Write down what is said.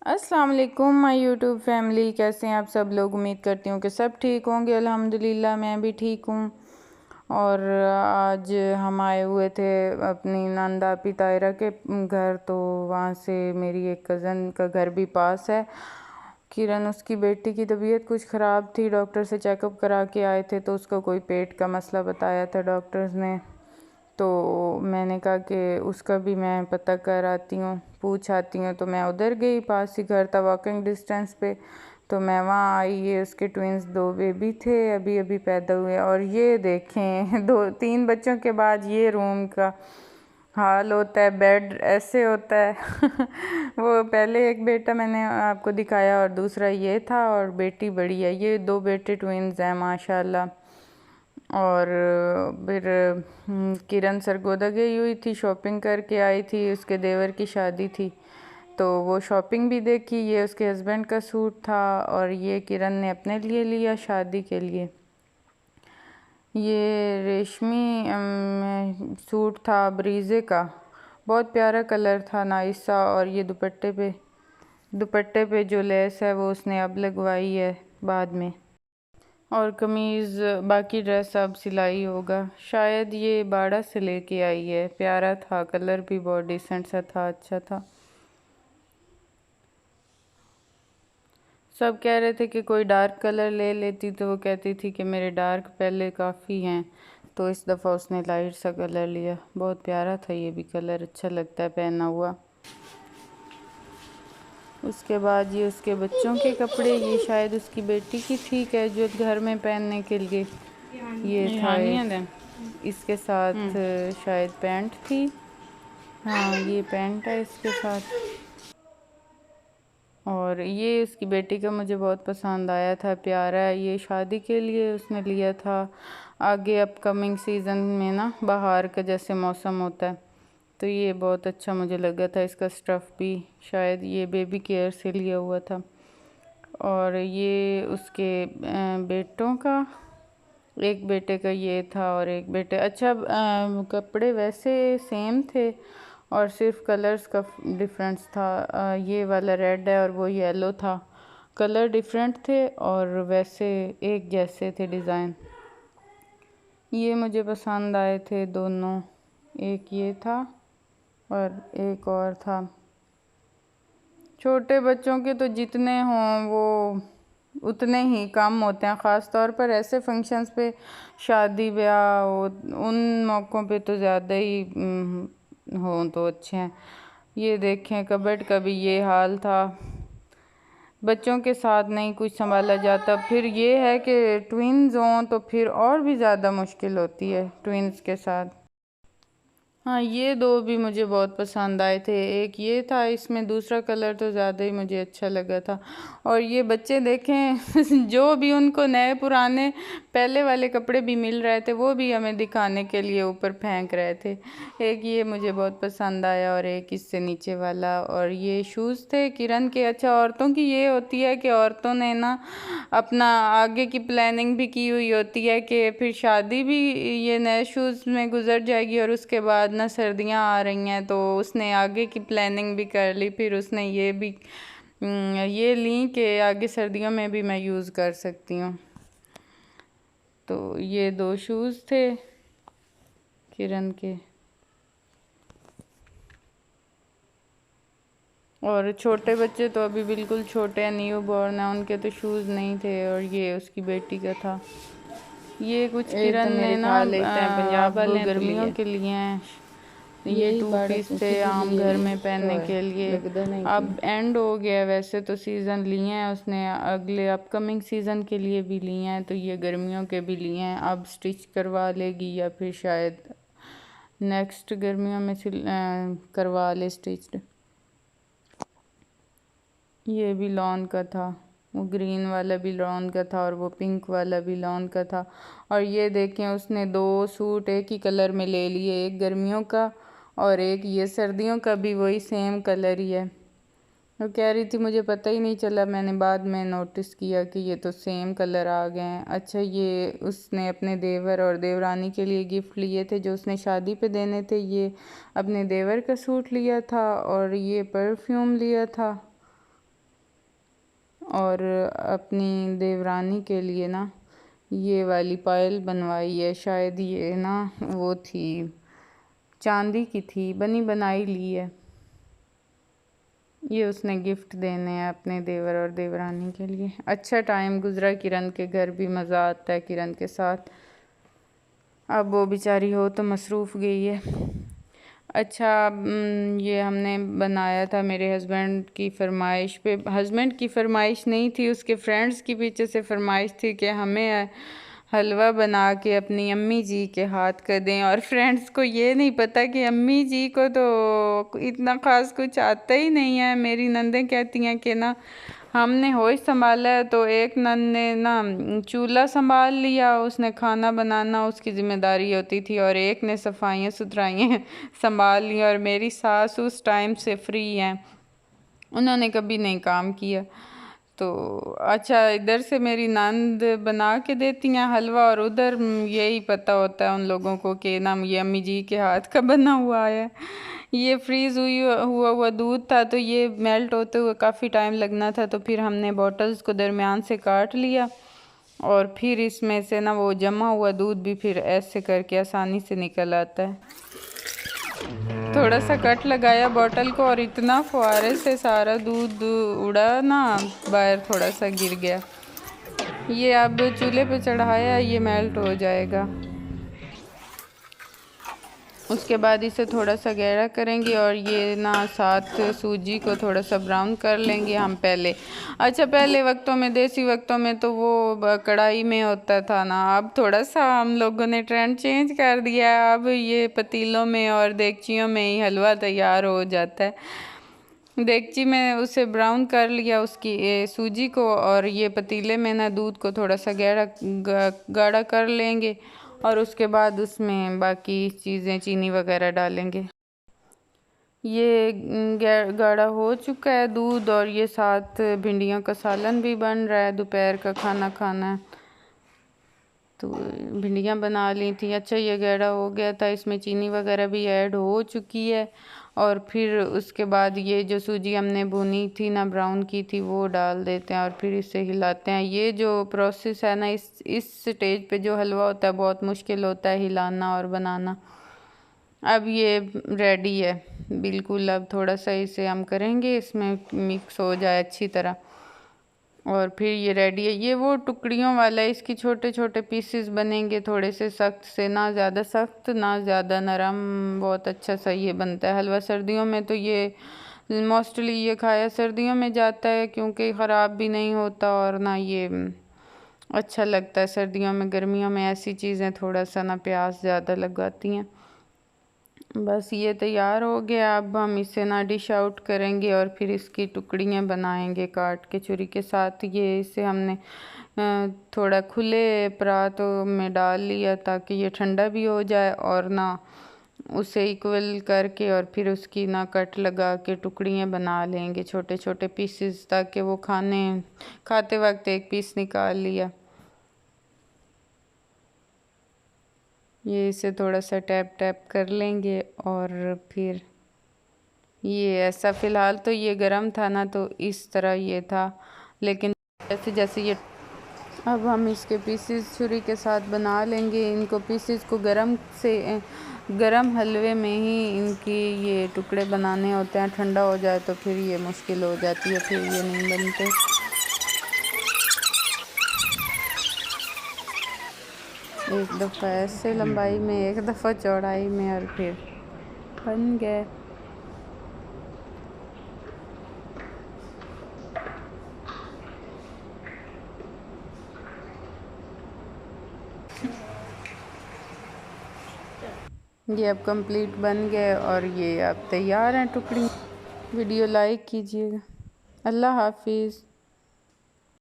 अस्सलाम वालेकुम my YouTube family, कैसे हैं आप सब लोग। उम्मीद करती हूँ कि सब ठीक होंगे। अल्हम्दुलिल्लाह मैं भी ठीक हूँ। और आज हम आए हुए थे अपनी नंदापी तायरा के घर, तो वहाँ से मेरी एक कज़न का घर भी पास है। किरण, उसकी बेटी की तबीयत कुछ ख़राब थी, डॉक्टर से चेकअप करा के आए थे, तो उसका कोई पेट का मसला बताया था डॉक्टर्स ने। तो मैंने कहा कि उसका भी मैं पता कर आती हूँ, पूछ आती हूँ। तो मैं उधर गई, पास ही घर था, वॉकिंग डिस्टेंस पे। तो मैं वहाँ आई, ये उसके ट्विंस 2 बेबी थे, अभी अभी पैदा हुए। और ये देखें 2-3 बच्चों के बाद ये रूम का हाल होता है, बेड ऐसे होता है वो पहले एक बेटा मैंने आपको दिखाया और दूसरा ये था, और बेटी बड़ी है। ये 2 बेटे ट्विंस हैं माशाल्लाह। और फिर किरण सरगोदा गई हुई थी, शॉपिंग करके आई थी, उसके देवर की शादी थी, तो वो शॉपिंग भी देखी। ये उसके हस्बैंड का सूट था और ये किरण ने अपने लिए लिया शादी के लिए। ये रेशमी सूट था ब्रीजे का, बहुत प्यारा कलर था, नाइस सा। और ये दुपट्टे पे जो लेस है वो उसने अब लगवाई है बाद में। और कमीज़, बाकी ड्रेस अब सिलाई होगा। शायद ये बाड़ा से लेके आई है, प्यारा था, कलर भी बहुत डिसेंट सा था, अच्छा था। सब कह रहे थे कि कोई डार्क कलर ले लेती, तो वो कहती थी कि मेरे डार्क पहले काफ़ी हैं, तो इस दफ़ा उसने लाइट सा कलर लिया। बहुत प्यारा था ये भी कलर, अच्छा लगता है पहना हुआ। उसके बाद ये उसके बच्चों के कपड़े, ये शायद उसकी बेटी की थी कैजुअल घर में पहनने के लिए। ये था इसके साथ शायद पैंट थी। हाँ, ये पैंट है इसके साथ। और ये उसकी बेटी का मुझे बहुत पसंद आया था, प्यारा है। ये शादी के लिए उसने लिया था। आगे अपकमिंग सीज़न में ना बाहर का जैसे मौसम होता है, तो ये बहुत अच्छा मुझे लगा था। इसका स्टफ़ भी शायद ये बेबी केयर से लिया हुआ था। और ये उसके बेटों का, एक बेटे का ये था और एक बेटे, अच्छा कपड़े वैसे सेम थे और सिर्फ कलर्स का डिफरेंस था। ये वाला रेड है और वो येलो था, कलर डिफरेंट थे और वैसे एक जैसे थे डिज़ाइन। ये मुझे पसंद आए थे दोनों, एक ये था और एक और था। छोटे बच्चों के तो जितने हों वो उतने ही कम होते हैं, ख़ास तौर पर ऐसे फंक्शंस पे, शादी ब्याह उन मौक़ों पे तो ज़्यादा ही हों तो अच्छे हैं। ये देखें कबर्ड का भी ये हाल था, बच्चों के साथ नहीं कुछ संभाला जाता। फिर ये है कि ट्विन्स हों तो फिर और भी ज़्यादा मुश्किल होती है ट्विन्स के साथ। हाँ, ये 2 भी मुझे बहुत पसंद आए थे। एक ये था, इसमें दूसरा कलर तो ज़्यादा ही मुझे अच्छा लगा था। और ये बच्चे देखें जो भी उनको नए पुराने पहले वाले कपड़े भी मिल रहे थे, वो भी हमें दिखाने के लिए ऊपर फेंक रहे थे। एक ये मुझे बहुत पसंद आया और एक इससे नीचे वाला। और ये शूज़ थे किरण के। अच्छा, औरतों की ये होती है कि औरतों ने ना अपना आगे की प्लानिंग भी की हुई होती है कि फिर शादी भी ये नए शूज़ में गुजर जाएगी और उसके बाद ना सर्दियां आ रही हैं, तो उसने आगे की प्लानिंग भी कर ली। फिर उसने ये भी ये ली कि आगे सर्दियों में भी मैं यूज़ कर सकती हूँ। तो ये 2 शूज़ थे किरण के। और छोटे बच्चे तो अभी बिल्कुल छोटे हैं, न्यू बॉर्न है, उनके तो शूज़ नहीं थे। और ये उसकी बेटी का था। ये कुछ किरण ने ना अब गर्मियों के लिए हैं, ये 2 पीस थे आम घर में पहनने के लिए। अब एंड हो गया, वैसे तो सीज़न लिए हैं उसने, अगले अपकमिंग सीज़न के लिए भी लिए हैं, तो ये गर्मियों के भी लिए हैं। अब स्टिच करवा लेगी या फिर शायद नेक्स्ट गर्मियों में करवा ले स्टिच्ड। ये भी लॉन का था, वो ग्रीन वाला भी लॉन का था और वो पिंक वाला भी लॉन का था। और ये देखें उसने 2 सूट एक ही कलर में ले लिए, एक गर्मियों का और एक ये सर्दियों का भी वही सेम कलर ही है। वो कह रही थी मुझे पता ही नहीं चला, मैंने बाद में नोटिस किया कि ये तो सेम कलर आ गए हैं। अच्छा, ये उसने अपने देवर और देवरानी के लिए गिफ्ट लिए थे जो उसने शादी पे देने थे। ये अपने देवर का सूट लिया था और ये परफ्यूम लिया था और अपनी देवरानी के लिए ना ये वाली पायल बनवाई है। शायद ये ना वो थी, चांदी की थी, बनी बनाई ली है। ये उसने गिफ्ट देने हैं अपने देवर और देवरानी के लिए। अच्छा टाइम गुजरा किरण के घर भी, मज़ा आता है किरण के साथ। अब वो बेचारी हो तो मसरूफ़ गई है। अच्छा, ये हमने बनाया था मेरे हस्बैंड की फरमाइश पे। हस्बैंड की फरमाइश नहीं थी, उसके फ्रेंड्स की पीछे से फरमाइश थी कि हमें हलवा बना के अपनी अम्मी जी के हाथ का दें। और फ्रेंड्स को ये नहीं पता कि अम्मी जी को तो इतना ख़ास कुछ आता ही नहीं है। मेरी नंदें कहती हैं कि ना हमने होश संभाला है, तो एक नन ने ना चूल्हा संभाल लिया, उसने खाना बनाना उसकी ज़िम्मेदारी होती थी, और एक ने सफाइयाँ सुथराइयाँ संभाल ली। और मेरी सास उस टाइम से फ्री हैं, उन्होंने कभी नहीं काम किया। तो अच्छा, इधर से मेरी नंद बना के देती हैं हलवा, और उधर यही पता होता है उन लोगों को कि ना ये अम्मी जी के हाथ का बना हुआ है। ये फ्रीज़ हुआ दूध था, तो ये मेल्ट होते हुए काफ़ी टाइम लगना था। तो फिर हमने बॉटल्स को दरमियान से काट लिया, और फिर इसमें से ना वो जमा हुआ दूध भी फिर ऐसे करके आसानी से निकल आता है। थोड़ा सा कट लगाया बॉटल को, और इतना फुहारे से सारा दूध उड़ा ना बाहर, थोड़ा सा गिर गया। ये अब चूल्हे पे चढ़ाया, ये मेल्ट हो जाएगा। उसके बाद इसे थोड़ा सा गहरा करेंगे, और ये ना साथ सूजी को थोड़ा सा ब्राउन कर लेंगे हम पहले। अच्छा, पहले वक्तों में, देसी वक्तों में तो वो कढ़ाई में होता था ना, अब थोड़ा सा हम लोगों ने ट्रेंड चेंज कर दिया है। अब ये पतीलों में और देगचियों में ही हलवा तैयार हो जाता है। देगची में उसे ब्राउन कर लिया उसकी सूजी को, और ये पतीले में ना दूध को थोड़ा सा गाढ़ा कर लेंगे, और उसके बाद उसमें बाकी चीज़ें चीनी वगैरह डालेंगे। ये गाढ़ा हो चुका है दूध, और ये साथ भिंडियों का सालन भी बन रहा है। दोपहर का खाना खाना है तो भिंडियाँ बना ली थी। अच्छा, ये गाढ़ा हो गया था, इसमें चीनी वगैरह भी ऐड हो चुकी है। और फिर उसके बाद ये जो सूजी हमने भुनी थी ना, ब्राउन की थी, वो डाल देते हैं, और फिर इसे हिलाते हैं। ये जो प्रोसेस है ना, इस स्टेज पे जो हलवा होता है बहुत मुश्किल होता है हिलाना और बनाना। अब ये रेडी है बिल्कुल। अब थोड़ा सा इसे हम करेंगे, इसमें मिक्स हो जाए अच्छी तरह, और फिर ये रेडी है। ये वो टुकड़ियों वाला है, इसकी छोटे छोटे पीसेस बनेंगे, थोड़े से सख्त से, ना ज़्यादा सख्त ना ज़्यादा नरम। बहुत अच्छा सा ये बनता है हलवा। सर्दियों में तो ये मोस्टली ये खाया सर्दियों में जाता है, क्योंकि ख़राब भी नहीं होता, और ना ये अच्छा लगता है सर्दियों में। गर्मियों में ऐसी चीज़ें थोड़ा सा ना प्यास ज़्यादा लगाती हैं। बस ये तैयार हो गया। अब हम इसे ना डिश आउट करेंगे, और फिर इसकी टुकड़ियाँ बनाएंगे काट के छुरी के साथ। ये इसे हमने थोड़ा खुले परातों में डाल लिया, ताकि ये ठंडा भी हो जाए, और ना उसे इक्वल करके, और फिर उसकी ना कट लगा के टुकड़ियाँ बना लेंगे, छोटे छोटे पीसेस, ताकि वो खाते वक्त एक पीस निकाल लिया। ये इसे थोड़ा सा टैप टैप कर लेंगे, और फिर ये ऐसा फ़िलहाल तो ये गरम था ना, तो इस तरह ये था, लेकिन जैसे जैसे ये, अब हम इसके पीसेस छुरी के साथ बना लेंगे। इनको पीसेस को गरम हलवे में ही इनकी ये टुकड़े बनाने होते हैं। ठंडा हो जाए तो फिर ये मुश्किल हो जाती है, फिर ये नहीं बनते। एक दफ़ा ऐसे लंबाई में, एक दफ़ा चौड़ाई में, और फिर बन गए। ये अब कंप्लीट बन गए, और ये अब तैयार हैं टुकड़ी। वीडियो लाइक कीजिएगा। अल्लाह हाफिज़।